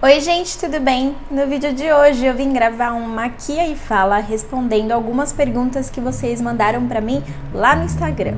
Oi gente, tudo bem? No vídeo de hoje eu vim gravar um Maquia e Fala respondendo algumas perguntas que vocês mandaram pra mim lá no Instagram.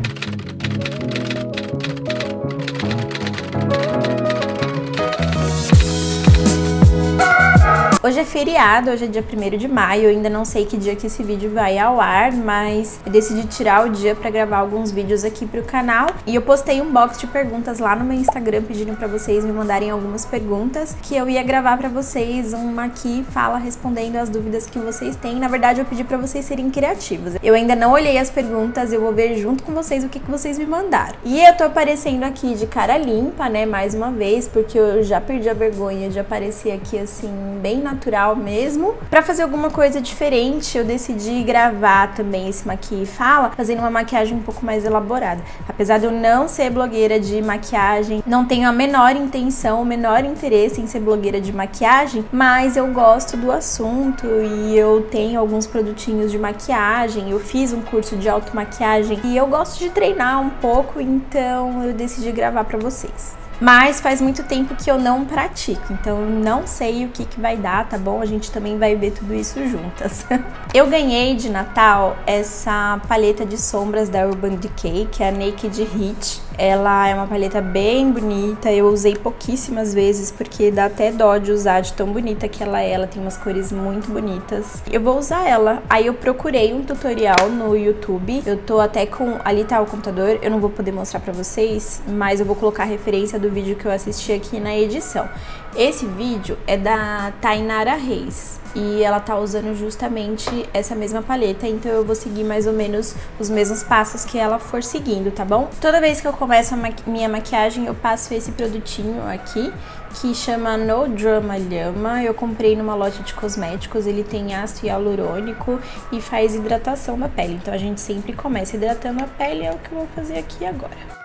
Hoje é feriado, hoje é dia 1º de maio, eu ainda não sei que dia que esse vídeo vai ao ar, mas eu decidi tirar o dia pra gravar alguns vídeos aqui pro canal. E eu postei um box de perguntas lá no meu Instagram pedindo pra vocês me mandarem algumas perguntas que eu ia gravar pra vocês, uma aqui fala respondendo as dúvidas que vocês têm. Na verdade eu pedi pra vocês serem criativos. Eu ainda não olhei as perguntas, eu vou ver junto com vocês o que vocês me mandaram. E eu tô aparecendo aqui de cara limpa, né, mais uma vez, porque eu já perdi a vergonha de aparecer aqui assim, bem natural mesmo. Pra fazer alguma coisa diferente, eu decidi gravar também esse Maquia e Fala, fazendo uma maquiagem um pouco mais elaborada. Apesar de eu não ser blogueira de maquiagem, não tenho a menor intenção, o menor interesse em ser blogueira de maquiagem, mas eu gosto do assunto e eu tenho alguns produtinhos de maquiagem, eu fiz um curso de automaquiagem e eu gosto de treinar um pouco, então eu decidi gravar pra vocês. Mas faz muito tempo que eu não pratico, então eu não sei o que vai dar, tá bom? A gente também vai ver tudo isso juntas. Eu ganhei de Natal essa paleta de sombras da Urban Decay, que é a Naked Heat. Ela é uma paleta bem bonita, eu usei pouquíssimas vezes porque dá até dó de usar de tão bonita que ela é, ela tem umas cores muito bonitas. Eu vou usar ela, aí eu procurei um tutorial no YouTube, eu tô até com, ali tá o computador, eu não vou poder mostrar pra vocês, mas eu vou colocar a referência do vídeo que eu assisti aqui na edição. Esse vídeo é da Tainara Reis e ela tá usando justamente essa mesma paleta, então eu vou seguir mais ou menos os mesmos passos que ela for seguindo, tá bom? Toda vez que eu começo a minha maquiagem, eu passo esse produtinho aqui, que chama No Drama Llama. Eu comprei numa loja de cosméticos, ele tem ácido hialurônico e faz hidratação da pele, então a gente sempre começa hidratando a pele, é o que eu vou fazer aqui agora.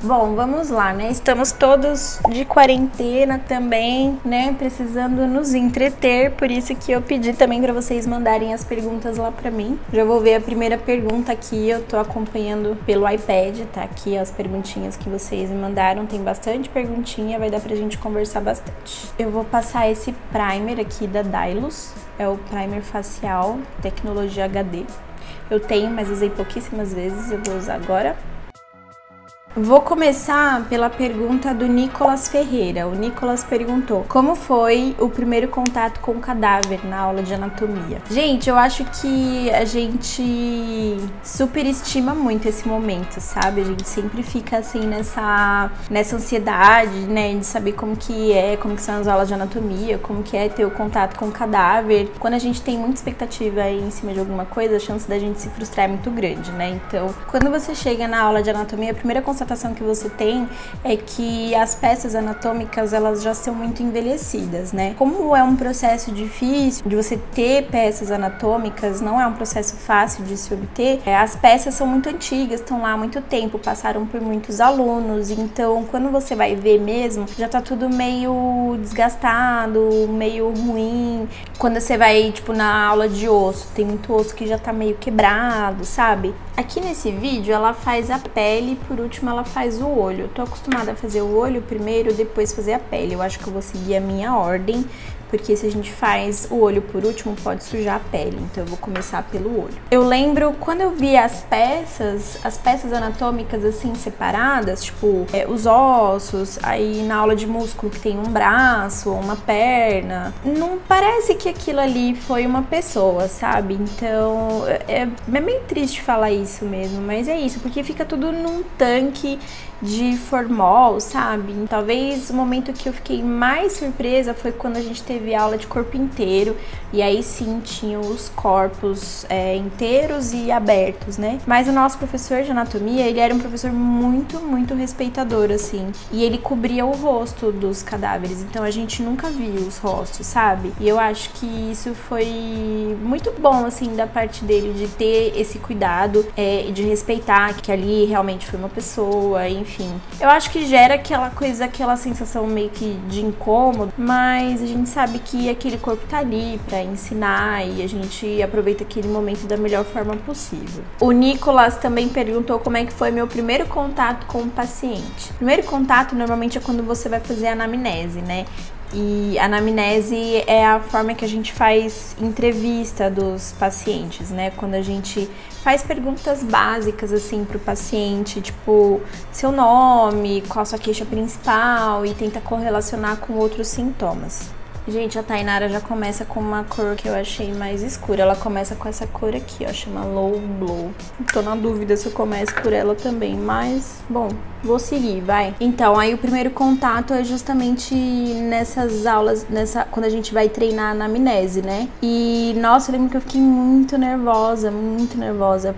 Bom, vamos lá, né? Estamos todos de quarentena também, né? Precisando nos entreter, por isso que eu pedi também para vocês mandarem as perguntas lá para mim. Já vou ver a primeira pergunta aqui, eu tô acompanhando pelo iPad, tá aqui as perguntinhas que vocês me mandaram, tem bastante perguntinha, vai dar pra gente conversar bastante. Eu vou passar esse primer aqui da Dylos, é o primer facial, tecnologia HD. Eu tenho, mas usei pouquíssimas vezes, eu vou usar agora. Vou começar pela pergunta do Nicolas Ferreira. O Nicolas perguntou: como foi o primeiro contato com o cadáver na aula de anatomia? Gente, eu acho que a gente superestima muito esse momento, sabe? A gente sempre fica assim nessa ansiedade, né, de saber como que são as aulas de anatomia, como que é ter o contato com o cadáver. Quando a gente tem muita expectativa em cima de alguma coisa, a chance da gente se frustrar é muito grande, né? Então, quando você chega na aula de anatomia, a primeira constatação que você tem é que as peças anatômicas, elas já são muito envelhecidas, né? Como é um processo difícil de você ter peças anatômicas, não é um processo fácil de se obter, as peças são muito antigas, estão lá há muito tempo, passaram por muitos alunos, então quando você vai ver mesmo, já tá tudo meio desgastado, meio ruim. Quando você vai, tipo, na aula de osso, tem muito osso que já tá meio quebrado, sabe? Aqui nesse vídeo ela faz a pele, por último ela faz o olho. Eu tô acostumada a fazer o olho primeiro, depois fazer a pele. Eu acho que eu vou seguir a minha ordem, porque se a gente faz o olho por último, pode sujar a pele. Então eu vou começar pelo olho. Eu lembro quando eu vi as peças anatômicas assim separadas, tipo os ossos, aí na aula de músculo que tem um braço ou uma perna, não parece que aquilo ali foi uma pessoa, sabe? Então é meio triste falar isso mesmo, mas é isso, porque fica tudo num tanque de formol, sabe? Talvez o momento que eu fiquei mais surpresa foi quando a gente teve aula de corpo inteiro, e aí sim tinham os corpos inteiros e abertos, né? Mas o nosso professor de anatomia, ele era um professor muito, muito respeitador, assim, e ele cobria o rosto dos cadáveres, então a gente nunca viu os rostos, sabe? E eu acho que isso foi muito bom, assim, da parte dele, de ter esse cuidado e de respeitar que ali realmente foi uma pessoa, enfim. Eu acho que gera aquela coisa, aquela sensação meio que de incômodo, mas a gente sabe sabe que aquele corpo tá ali pra ensinar e a gente aproveita aquele momento da melhor forma possível. O Nicolas também perguntou como é que foi meu primeiro contato com o paciente. Primeiro contato normalmente é quando você vai fazer a anamnese, né? E a anamnese é a forma que a gente faz entrevista dos pacientes, né? Quando a gente faz perguntas básicas, assim, pro paciente, tipo, seu nome, qual a sua queixa principal e tenta correlacionar com outros sintomas. Gente, a Tainara já começa com uma cor que eu achei mais escura. Ela começa com essa cor aqui, ó, chama Low Blow. Tô na dúvida se eu começo por ela também, mas, bom, vou seguir, vai. Então, aí o primeiro contato é justamente nessas aulas, quando a gente vai treinar a anamnese, né? E, nossa, eu lembro que eu fiquei muito nervosa,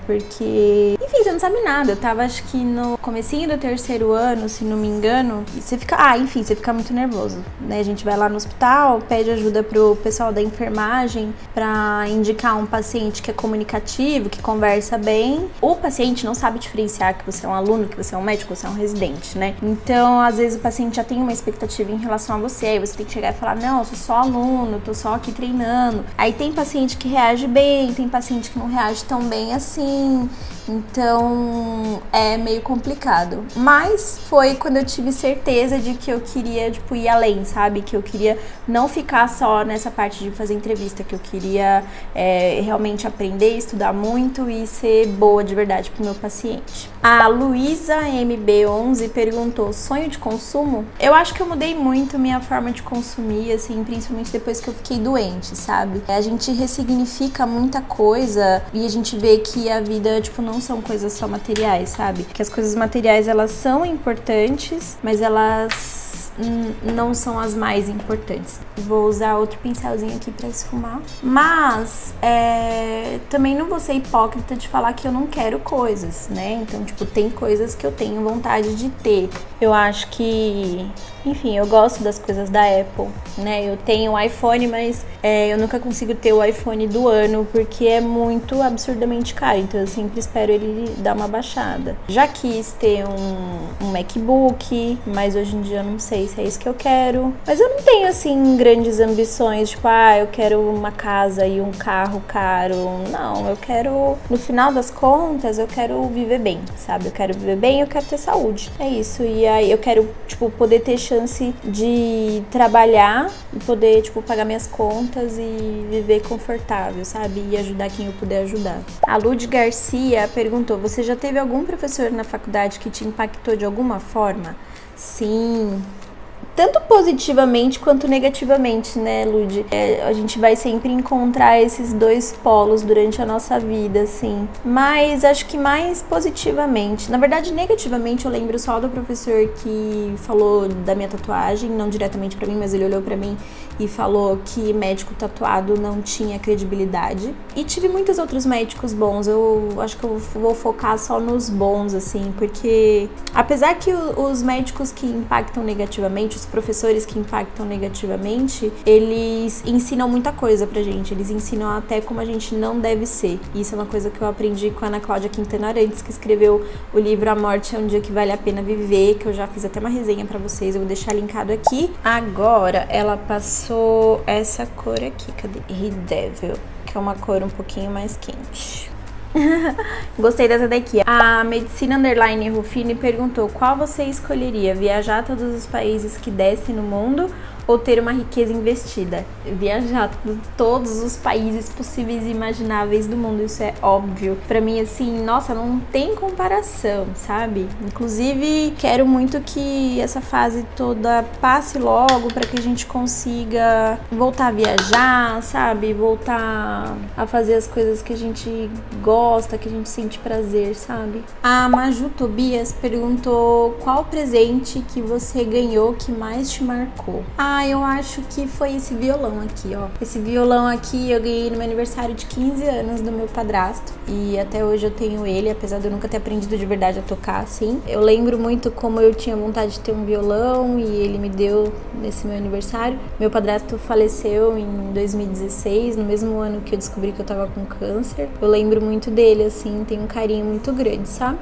porque, enfim, você não sabe nada. Eu tava, acho que no comecinho do 3º ano, se não me engano, e você fica, você fica muito nervoso, né? A gente vai lá no hospital, pede ajuda pro pessoal da enfermagem pra indicar um paciente que é comunicativo, que conversa bem. O paciente não sabe diferenciar que você é um aluno, que você é um médico, que você é um residente, né? Então, às vezes o paciente já tem uma expectativa em relação a você, aí você tem que chegar e falar, não, eu sou só aluno, tô só aqui treinando. Aí tem paciente que reage bem, tem paciente que não reage tão bem assim. Então, é meio complicado. Mas foi quando eu tive certeza de que eu queria, tipo, ir além, sabe? Que eu queria não ficar só nessa parte de fazer entrevista, que eu queria realmente aprender, estudar muito e ser boa de verdade pro meu paciente. A Luísa MB11 perguntou, sonho de consumo? Eu acho que eu mudei muito minha forma de consumir, assim, principalmente depois que eu fiquei doente, sabe? A gente ressignifica muita coisa e a gente vê que a vida, tipo, não são coisas só materiais, sabe? Que as coisas materiais, elas são importantes, mas elas não são as mais importantes. Vou usar outro pincelzinho aqui pra esfumar. Mas, também não vou ser hipócrita de falar que eu não quero coisas, né? Então, tipo, tem coisas que eu tenho vontade de ter. Eu acho que... Enfim, eu gosto das coisas da Apple, né? Eu tenho um iPhone, mas eu nunca consigo ter o iPhone do ano, porque é muito absurdamente caro. Então, eu sempre espero ele dar uma baixada. Já quis ter um MacBook, mas hoje em dia eu não sei se é isso que eu quero. Mas eu não tenho, assim, grandes ambições, tipo, eu quero uma casa e um carro caro. Não, eu quero, no final das contas, eu quero viver bem, sabe? Eu quero viver bem e eu quero ter saúde. É isso. E aí eu quero, tipo, poder ter chance de trabalhar e poder, tipo, pagar minhas contas e viver confortável, sabe? E ajudar quem eu puder ajudar. A Lud Garcia perguntou, você já teve algum professor na faculdade que te impactou de alguma forma? Sim. Tanto positivamente quanto negativamente, né, Lud? A gente vai sempre encontrar esses dois polos durante a nossa vida, assim. Mas acho que mais positivamente. Na verdade, negativamente, eu lembro só do professor que falou da minha tatuagem, não diretamente pra mim, mas ele olhou pra mim e falou que médico tatuado não tinha credibilidade. E tive muitos outros médicos bons. Eu acho que eu vou focar só nos bons, assim, porque apesar que os médicos que impactam negativamente, os professores que impactam negativamente, eles ensinam muita coisa pra gente, eles ensinam até como a gente não deve ser. Isso é uma coisa que eu aprendi com a Ana Cláudia Quintana Arantes, que escreveu o livro A Morte é um Dia que Vale a Pena Viver, que eu já fiz até uma resenha pra vocês, eu vou deixar linkado aqui. Agora, ela passou essa cor aqui, cadê? Redevil, que é uma cor um pouquinho mais quente. Gostei dessa daqui. A Medicina Underline Rufini perguntou, qual você escolheria? Viajar a todos os países que descem no mundo ou ter uma riqueza investida? Viajar a todos os países possíveis e imagináveis do mundo, isso é óbvio. Pra mim, assim, nossa, não tem comparação, sabe? Inclusive, quero muito que essa fase toda passe logo pra que a gente consiga voltar a viajar, sabe? Voltar a fazer as coisas que a gente gosta, que a gente sente prazer, sabe? A Maju Tobias perguntou qual presente que você ganhou que mais te marcou? Eu acho que foi esse violão aqui, ó. Esse violão aqui eu ganhei no meu aniversário de 15 anos do meu padrasto. E até hoje eu tenho ele, apesar de eu nunca ter aprendido de verdade a tocar assim. Eu lembro muito como eu tinha vontade de ter um violão e ele me deu nesse meu aniversário. Meu padrasto faleceu em 2016, no mesmo ano que eu descobri que eu tava com câncer. Eu lembro muito dele, assim, tem um carinho muito grande, sabe?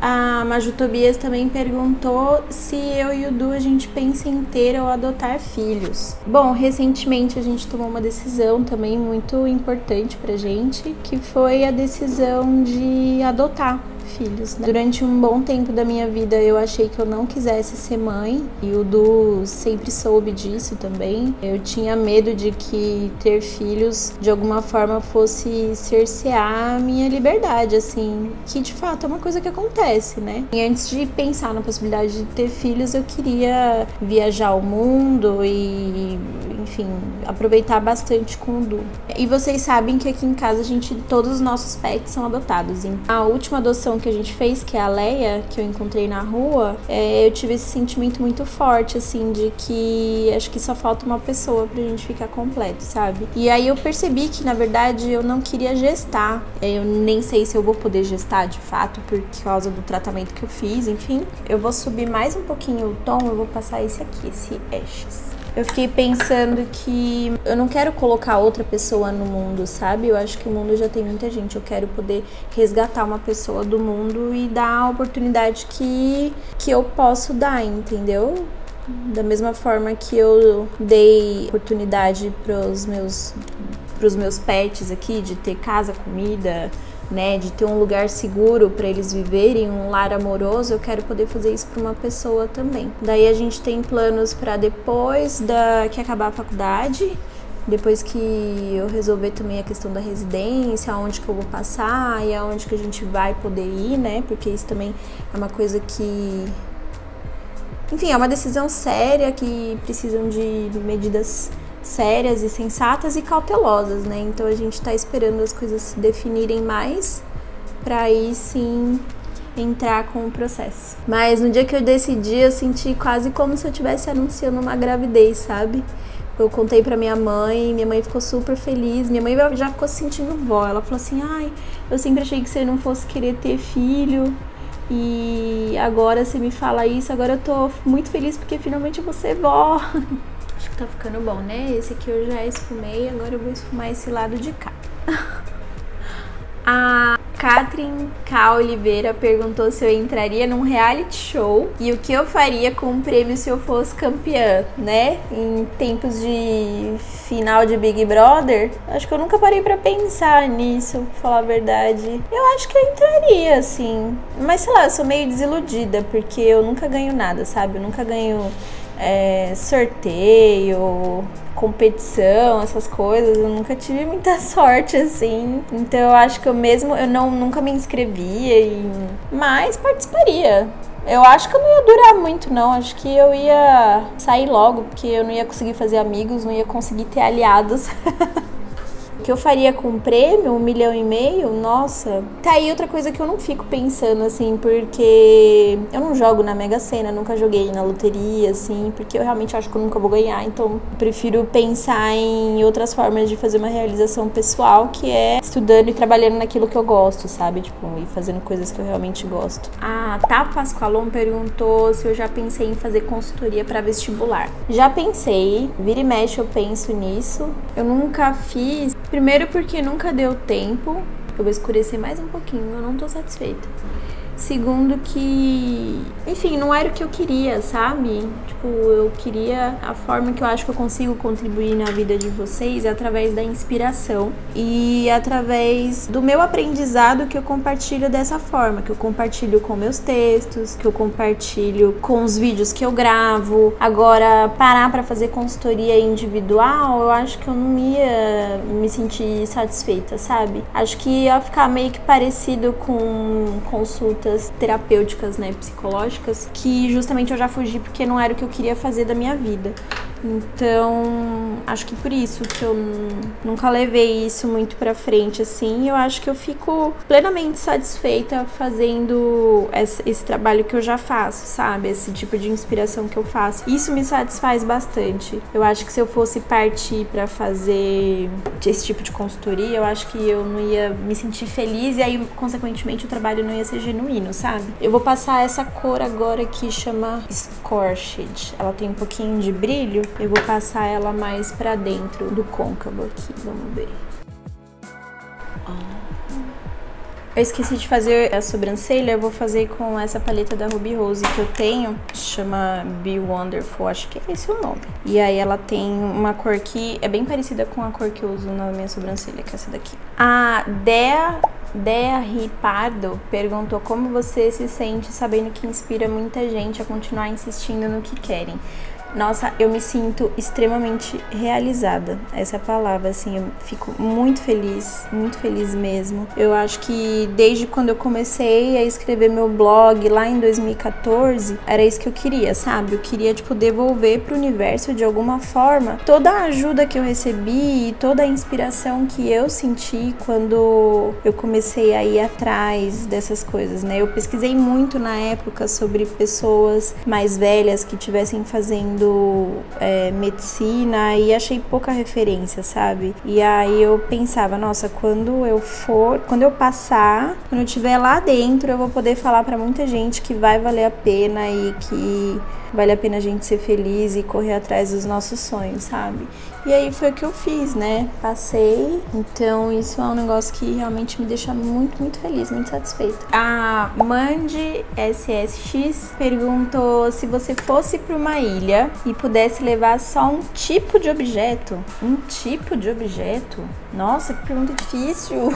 A Maju Tobias também perguntou se eu e o Du a gente pensa em ter ou adotar filhos. Bom, recentemente a gente tomou uma decisão também muito importante pra gente, que foi a decisão de adotar filhos, né? Durante um bom tempo da minha vida eu achei que eu não quisesse ser mãe, e o Du sempre soube disso também. Eu tinha medo de que ter filhos de alguma forma fosse cercear a minha liberdade, assim, que de fato é uma coisa que acontece, né? E antes de pensar na possibilidade de ter filhos, eu queria viajar o mundo e, enfim, aproveitar bastante com o Du. E vocês sabem que aqui em casa todos os nossos pets são adotados. A última adoção que a gente fez, que é a Leia, que eu encontrei na rua, eu tive esse sentimento muito forte, assim, de que acho que só falta uma pessoa pra gente ficar completo, sabe? E aí eu percebi que, na verdade, eu não queria gestar. Eu nem sei se eu vou poder gestar, de fato, por causa do tratamento que eu fiz, enfim. Eu vou subir mais um pouquinho o tom, eu vou passar esse aqui, esse Ashes. Eu fiquei pensando que eu não quero colocar outra pessoa no mundo, sabe? Eu acho que o mundo já tem muita gente. Eu quero poder resgatar uma pessoa do mundo e dar a oportunidade que eu posso dar, entendeu? Da mesma forma que eu dei oportunidade pros meus pets aqui, de ter casa, comida, né, de ter um lugar seguro para eles viverem, um lar amoroso, eu quero poder fazer isso para uma pessoa também. Daí a gente tem planos para depois que acabar a faculdade, depois que eu resolver também a questão da residência, aonde que eu vou passar e aonde que a gente vai poder ir, né, porque isso também é uma coisa que... Enfim, é uma decisão séria, que precisam de medidas sérias e sensatas e cautelosas, né? Então a gente tá esperando as coisas se definirem mais pra aí sim entrar com o processo. Mas no dia que eu decidi, eu senti quase como se eu estivesse anunciando uma gravidez, sabe? Eu contei pra minha mãe ficou super feliz. Minha mãe já ficou se sentindo vó. Ela falou assim: ai, eu sempre achei que você não fosse querer ter filho, e agora você me fala isso, agora eu tô muito feliz porque finalmente eu vou ser vó. Acho que tá ficando bom, né? Esse aqui eu já esfumei, agora eu vou esfumar esse lado de cá. A Catherine K. Oliveira perguntou se eu entraria num reality show e o que eu faria com o prêmio se eu fosse campeã, né? Em tempos de final de Big Brother, acho que eu nunca parei pra pensar nisso, pra falar a verdade. Eu acho que eu entraria, assim. Mas sei lá, eu sou meio desiludida, porque eu nunca ganho nada, sabe? Eu nunca ganho sorteio, competição, essas coisas. Eu nunca tive muita sorte, assim. Então eu acho que eu nunca me inscrevia, mas participaria. Eu acho que eu não ia durar muito, não. Acho que eu ia sair logo, porque eu não ia conseguir fazer amigos, não ia conseguir ter aliados. O que eu faria com o prêmio, 1,5 milhão, nossa. Tá aí outra coisa que eu não fico pensando, assim, porque eu não jogo na Mega Sena, nunca joguei na loteria, assim, porque eu realmente acho que eu nunca vou ganhar, então eu prefiro pensar em outras formas de fazer uma realização pessoal, que é estudando e trabalhando naquilo que eu gosto, sabe? Tipo, e fazendo coisas que eu realmente gosto. A Tá Pascoalon perguntou se eu já pensei em fazer consultoria pra vestibular. Já pensei, vira e mexe eu penso nisso. Eu nunca fiz. Primeiro porque nunca deu tempo. Eu vou escurecer mais um pouquinho, eu não tô satisfeita. Segundo que, enfim, não era o que eu queria, sabe? Tipo, eu queria... A forma que eu acho que eu consigo contribuir na vida de vocês é através da inspiração e através do meu aprendizado, que eu compartilho dessa forma, que eu compartilho com meus textos, que eu compartilho com os vídeos que eu gravo. Agora, parar pra fazer consultoria individual, eu acho que eu não ia me sentir satisfeita, sabe? Acho que ia ficar meio que parecido com consulta terapêuticas, né, psicológicas, que justamente eu já fugi porque não era o que eu queria fazer da minha vida. Então, acho que por isso que eu nunca levei isso muito pra frente, assim. Eu acho que eu fico plenamente satisfeita fazendo esse trabalho que eu já faço, sabe? Esse tipo de inspiração que eu faço. Isso me satisfaz bastante. Eu acho que se eu fosse partir pra fazer esse tipo de consultoria, eu acho que eu não ia me sentir feliz e aí, consequentemente, o trabalho não ia ser genuíno, sabe? Eu vou passar essa cor agora que chama Scorched. Ela tem um pouquinho de brilho. Eu vou passar ela mais pra dentro do côncavo aqui, vamos ver. Eu esqueci de fazer a sobrancelha, eu vou fazer com essa paleta da Ruby Rose que eu tenho, chama Be Wonderful, acho que é esse o nome. E aí ela tem uma cor que é bem parecida com a cor que eu uso na minha sobrancelha, que é essa daqui. A Dea Ripardo perguntou como você se sente sabendo que inspira muita gente a continuar insistindo no que querem. Nossa, eu me sinto extremamente realizada, essa é a palavra, assim, eu fico muito feliz mesmo. Eu acho que desde quando eu comecei a escrever meu blog lá em 2014, era isso que eu queria, sabe? Eu queria, tipo, devolver pro universo de alguma forma toda a ajuda que eu recebi e toda a inspiração que eu senti quando eu comecei a ir atrás dessas coisas, né? Eu pesquisei muito na época sobre pessoas mais velhas que estivessem fazendo medicina e achei pouca referência, sabe? E aí eu pensava, nossa, quando eu passar, quando eu estiver lá dentro, eu vou poder falar pra muita gente que vai valer a pena e que vale a pena a gente ser feliz e correr atrás dos nossos sonhos, sabe? E aí foi o que eu fiz, né? Passei, então isso é um negócio que realmente me deixa muito, muito feliz, muito satisfeita. A Mandy SSX perguntou se você fosse para uma ilha e pudesse levar só um tipo de objeto. Um tipo de objeto? Nossa, que pergunta difícil!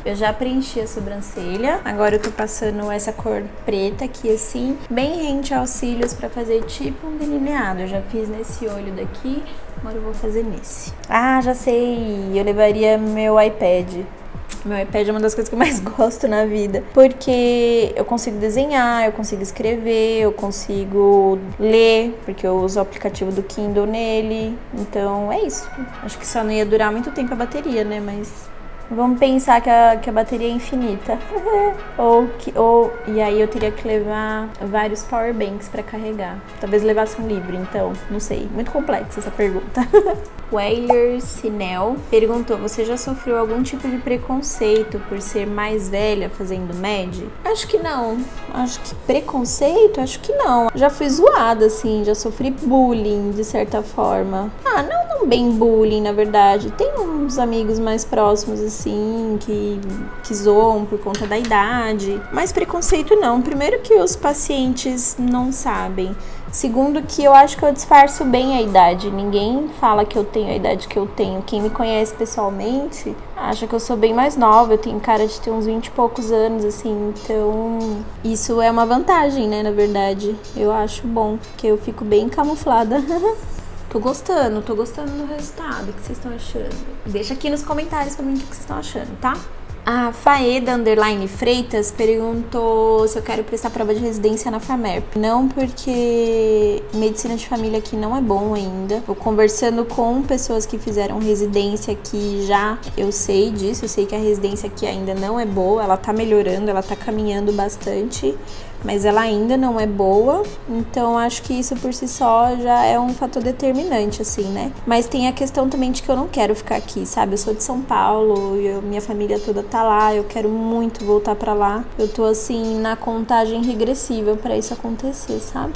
Eu já preenchi a sobrancelha, agora eu tô passando essa cor preta aqui assim, bem rente aos cílios pra fazer tipo um delineado. Eu já fiz nesse olho daqui, agora eu vou fazer nesse. Ah, já sei! Eu levaria meu iPad. Meu iPad é uma das coisas que eu mais gosto na vida, porque eu consigo desenhar, eu consigo escrever, eu consigo ler, porque eu uso o aplicativo do Kindle nele, então é isso. Acho que só não ia durar muito tempo a bateria, né, mas vamos pensar que a bateria é infinita. E aí eu teria que levar vários power banks pra carregar. Talvez levasse um livro, então, não sei. Muito complexa essa pergunta. Wailer Sinel perguntou, você já sofreu algum tipo de preconceito por ser mais velha fazendo med? Acho que não. Acho que preconceito? Acho que não. Já fui zoada, assim, já sofri bullying, de certa forma. Ah, não bem bullying, na verdade. Tem uns amigos mais próximos, assim, que zoam por conta da idade. Mas preconceito não. Primeiro que os pacientes não sabem. Segundo que eu acho que eu disfarço bem a idade. Ninguém fala que eu tenho a idade que eu tenho. Quem me conhece pessoalmente acha que eu sou bem mais nova. Eu tenho cara de ter uns 20 e poucos anos, assim. Então, isso é uma vantagem, né, na verdade. Eu acho bom, porque eu fico bem camuflada. Tô gostando do resultado. O que vocês estão achando? Deixa aqui nos comentários pra mim o que vocês estão achando, tá? A Faeda Freitas perguntou se eu quero prestar prova de residência na FAMERP. Não, porque medicina de família aqui não é bom ainda. Eu conversando com pessoas que fizeram residência aqui já, eu sei disso. Eu sei que a residência aqui ainda não é boa. Ela tá melhorando, ela tá caminhando bastante, mas ela ainda não é boa, então acho que isso por si só já é um fator determinante, assim, né? Mas tem a questão também de que eu não quero ficar aqui, sabe? Eu sou de São Paulo, minha família toda tá lá, eu quero muito voltar pra lá. Eu tô, assim, na contagem regressiva pra isso acontecer, sabe?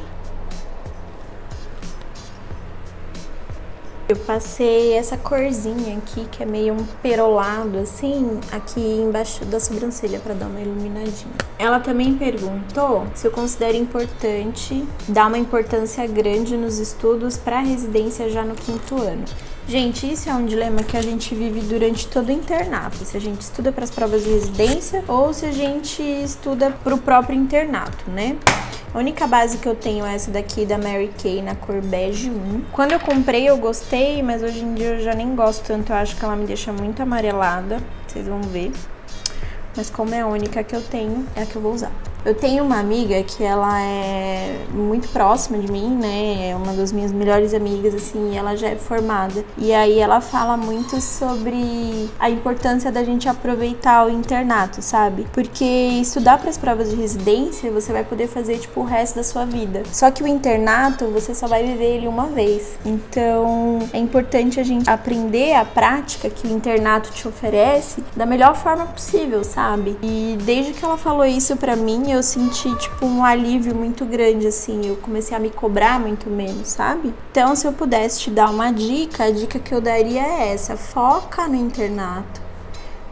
Eu passei essa corzinha aqui, que é meio um perolado, assim, aqui embaixo da sobrancelha, pra dar uma iluminadinha. Ela também perguntou se eu considero importante dar uma importância grande nos estudos pra residência já no 5º ano. Gente, isso é um dilema que a gente vive durante todo o internato. Se a gente estuda para as provas de residência ou se a gente estuda para o próprio internato, né? A única base que eu tenho é essa daqui da Mary Kay na cor bege 1. Quando eu comprei eu gostei, mas hoje em dia eu já nem gosto tanto. Eu acho que ela me deixa muito amarelada. Vocês vão ver. Mas como é a única que eu tenho, é a que eu vou usar. Eu tenho uma amiga que ela é muito próxima de mim, né? É uma das minhas melhores amigas, assim, e ela já é formada. E aí ela fala muito sobre a importância da gente aproveitar o internato, sabe? Porque estudar para as provas de residência, você vai poder fazer, tipo, o resto da sua vida. Só que o internato, você só vai viver ele uma vez. Então, é importante a gente aprender a prática que o internato te oferece da melhor forma possível, sabe? E desde que ela falou isso pra mim, eu senti, tipo, um alívio muito grande, assim. Eu comecei a me cobrar muito menos, sabe? Então, se eu pudesse te dar uma dica, a dica que eu daria é essa. Foca no internato,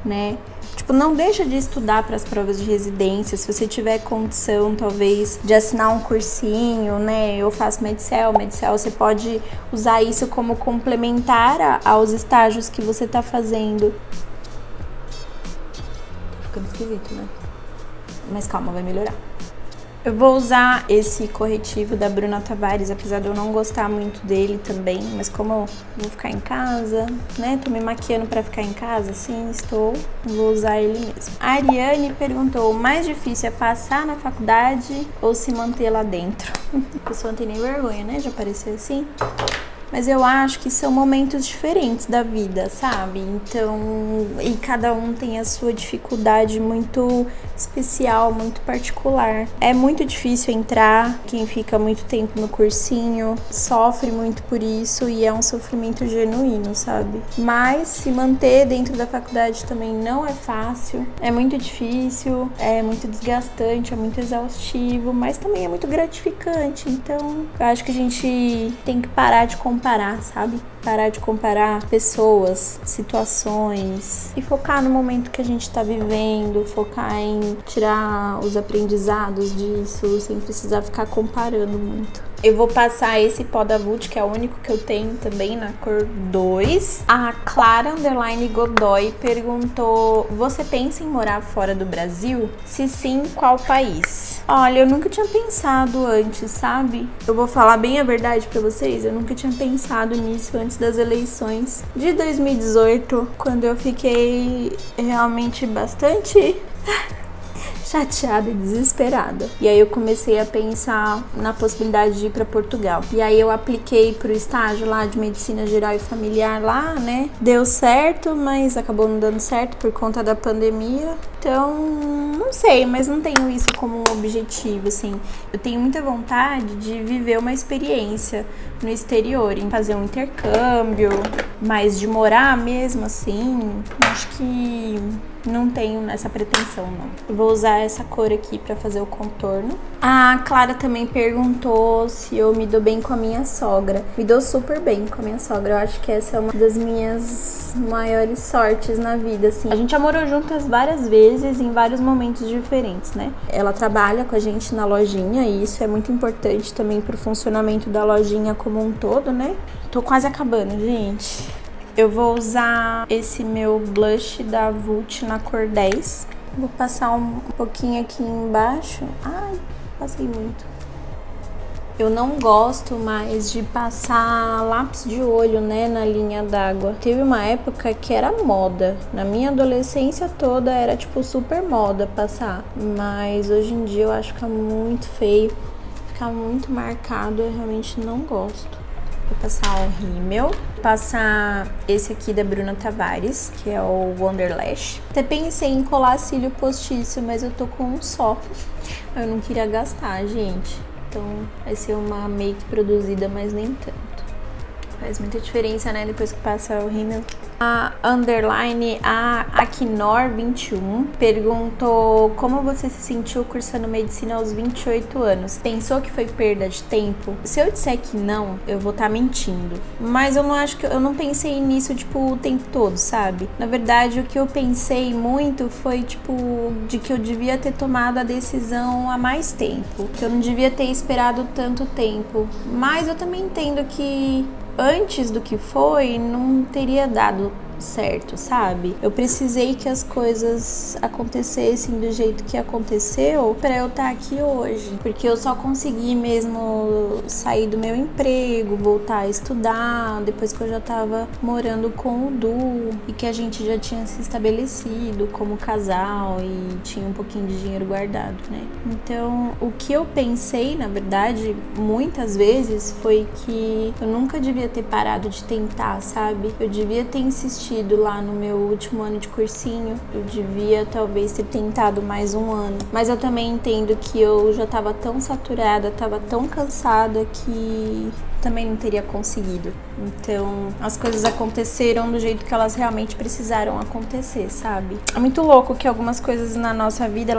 né? Tipo, não deixa de estudar para as provas de residência. Se você tiver condição, talvez, de assinar um cursinho, né? Eu faço Medcel, você pode usar isso como complementar aos estágios que você tá fazendo. Tá ficando esquisito, né? Mas calma, vai melhorar. Eu vou usar esse corretivo da Bruna Tavares, apesar de eu não gostar muito dele também, mas como eu vou ficar em casa, né, tô me maquiando pra ficar em casa, sim, vou usar ele mesmo. A Ariane perguntou, o mais difícil é passar na faculdade ou se manter lá dentro? A pessoa não tem nem vergonha, né, de aparecer assim. Mas eu acho que são momentos diferentes da vida, sabe? Então, e cada um tem a sua dificuldade muito especial, muito particular. É muito difícil entrar, quem fica muito tempo no cursinho sofre muito por isso e é um sofrimento genuíno, sabe? Mas se manter dentro da faculdade também não é fácil, é muito difícil, é muito desgastante, é muito exaustivo, mas também é muito gratificante. Então, eu acho que a gente tem que parar de comparar, sabe? Parar de comparar pessoas, situações e focar no momento que a gente tá vivendo, focar em tirar os aprendizados disso, sem precisar ficar comparando muito. Eu vou passar esse pó da Vult, que é o único que eu tenho também, na cor 2. A Clara Godoy perguntou, você pensa em morar fora do Brasil? Se sim, qual país? Olha, eu nunca tinha pensado antes, sabe? Eu vou falar bem a verdade pra vocês, eu nunca tinha pensado nisso antes das eleições de 2018, quando eu fiquei realmente bastante chateada e desesperada. E aí eu comecei a pensar na possibilidade de ir para Portugal. E aí eu apliquei pro estágio lá de medicina geral e familiar lá, né? Deu certo, mas acabou não dando certo por conta da pandemia. Então, não sei, mas não tenho isso como um objetivo, assim. Eu tenho muita vontade de viver uma experiência no exterior, em fazer um intercâmbio, mas de morar mesmo, assim, acho que não tenho essa pretensão, não. Eu vou usar essa cor aqui pra fazer o contorno. A Clara também perguntou se eu me dou bem com a minha sogra. Me dou super bem com a minha sogra. Eu acho que essa é uma das minhas maiores sortes na vida, assim. A gente já morou juntas várias vezes, em vários momentos diferentes, né? Ela trabalha com a gente na lojinha e isso é muito importante também pro funcionamento da lojinha como um todo, né? Tô quase acabando, gente. Eu vou usar esse meu blush da Vult na cor 10. Vou passar um pouquinho aqui embaixo. Ai, passei muito. Eu não gosto mais de passar lápis de olho, né, na linha d'água. Teve uma época que era moda. Na minha adolescência toda era, tipo, super moda passar. Mas hoje em dia eu acho que fica muito feio. Fica muito marcado, eu realmente não gosto. Vou passar o rímel, passar esse aqui da Bruna Tavares, que é o Wonderlash. Até pensei em colar cílio postiço, mas eu tô com um só. Eu não queria gastar, gente. Então vai ser uma make produzida, mas nem tanto. Faz muita diferença, né, depois que passa o rímel. A underline, a Aquinor 21, perguntou como você se sentiu cursando medicina aos 28 anos. Pensou que foi perda de tempo? Se eu disser que não, eu vou estar mentindo. Mas eu não acho que eu não pensei nisso, tipo, o tempo todo, sabe? Na verdade, o que eu pensei muito foi, tipo, de que eu devia ter tomado a decisão há mais tempo. Que eu não devia ter esperado tanto tempo. Mas eu também entendo que antes do que foi, não teria dado certo, sabe? Eu precisei que as coisas acontecessem do jeito que aconteceu pra eu estar aqui hoje, porque eu só consegui mesmo sair do meu emprego, voltar a estudar, depois que eu já tava morando com o Du e que a gente já tinha se estabelecido como casal e tinha um pouquinho de dinheiro guardado, né? Então, o que eu pensei, na verdade, muitas vezes foi que eu nunca devia ter parado de tentar, sabe? Eu devia ter insistido lá no meu último ano de cursinho, eu devia talvez ter tentado mais um ano, mas eu também entendo que eu já tava tão saturada, tava tão cansada que também não teria conseguido. Então, as coisas aconteceram do jeito que elas realmente precisaram acontecer, sabe? É muito louco que algumas coisas na nossa vida,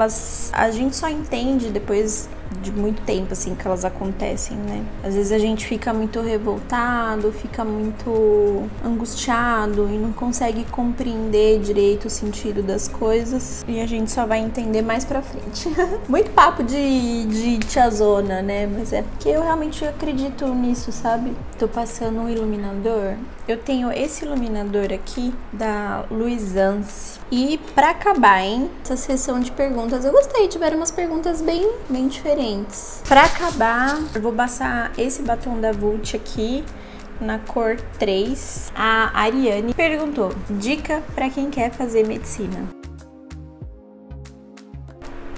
a gente só entende depois de muito tempo, assim, que elas acontecem, né? Às vezes a gente fica muito revoltado, fica muito angustiado e não consegue compreender direito o sentido das coisas, e a gente só vai entender mais pra frente. Muito papo de tiazona, né? Mas é porque eu realmente acredito nisso, sabe? Tô passando um iluminador. Eu tenho esse iluminador aqui da Luisance. E pra acabar, hein? Essa sessão de perguntas, eu gostei. Tiveram umas perguntas bem diferentes. Pra acabar, eu vou passar esse batom da Vult aqui na cor 3. A Ariane perguntou: dica pra quem quer fazer medicina.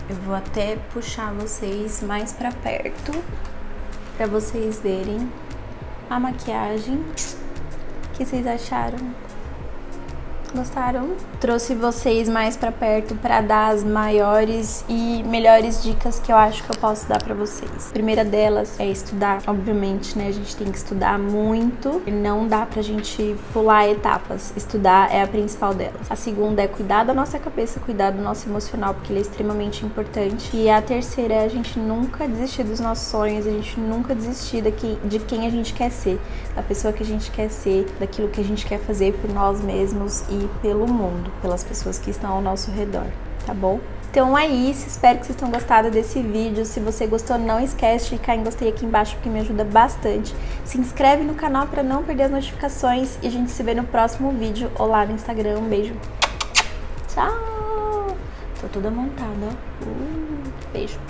Eu vou até puxar vocês mais pra perto pra vocês verem a maquiagem. O que vocês acharam? Gostaram? Trouxe vocês mais pra perto pra dar as maiores e melhores dicas que eu acho que eu posso dar pra vocês. A primeira delas é estudar, obviamente, né? A gente tem que estudar muito e não dá pra gente pular etapas. Estudar é a principal delas. A segunda é cuidar da nossa cabeça, cuidar do nosso emocional, porque ele é extremamente importante. E a terceira é a gente nunca desistir dos nossos sonhos, a gente nunca desistir de quem a gente quer ser, da pessoa que a gente quer ser, daquilo que a gente quer fazer por nós mesmos e pelo mundo, pelas pessoas que estão ao nosso redor, tá bom? Então é isso, espero que vocês tenham gostado desse vídeo. Se você gostou, não esquece de clicar em gostei aqui embaixo, porque me ajuda bastante. Se inscreve no canal para não perder as notificações e a gente se vê no próximo vídeo ou lá no Instagram. Um beijo. Tchau! Tô toda montada, ó. Beijo.